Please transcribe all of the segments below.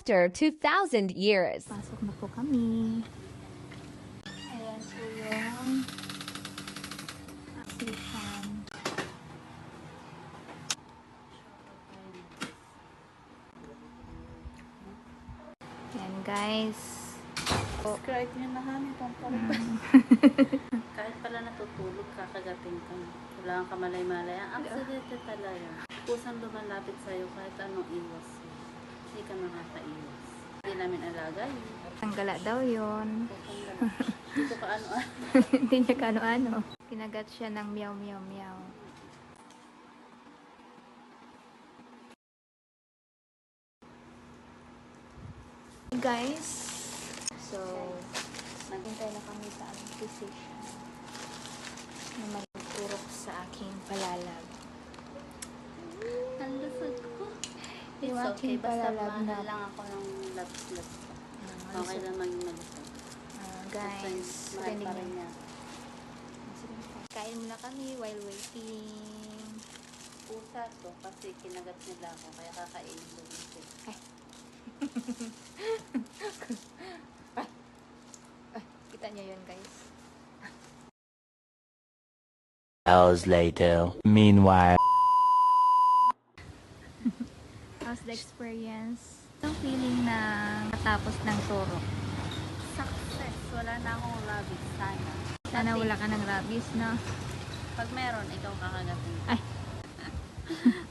after 2,000 years. Pasok na po kami. Ayan po yung application. Ayan guys. Subscribe nyo na han, itong kahit pala natutulog, kakagating ka. Kailangan ka malay-malay. Ang aksidente talaga. Kusang lumalapit sa'yo kahit anong iwas. Hindi ka makakaiwas. Hindi namin alaga yun. Ang gala daw yun. Dito ka ano-ano. Hindi niya kaano-ano. Kinagat siya ng meow meow meow. Guys, so naghintay na kami sa aming physician na magturok sa aking palalag. Ang lusod ko. Yung It's okay. aking Basta palalag na mahal lang ako ng labs-labs. Okay lang maging malusog. Guys, Mahal pa rin niya. kain muna kami while waiting. Pusa to kasi kinagat nila ako. Kaya kakainin ko dito. Kita niyo yun guys. Hours later. Meanwhile. How's the experience? Ang feeling na matapos ng turo. Success. Wala na akong rabbit. Sana. Sana wala ka ng rabies, no? Pag meron, ikaw kakagatin. Ay.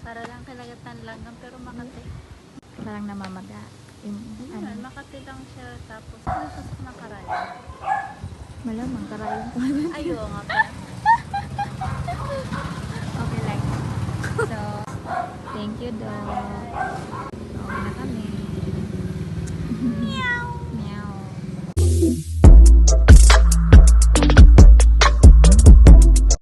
Para lang kalagatan lang. Pero makati. Parang namamaga. Ano? Makati lang siya. Tapos, nasusok na karayo. Malamang karayon ko. Ayaw nga pala. Okay lang. So, thank you, Dog.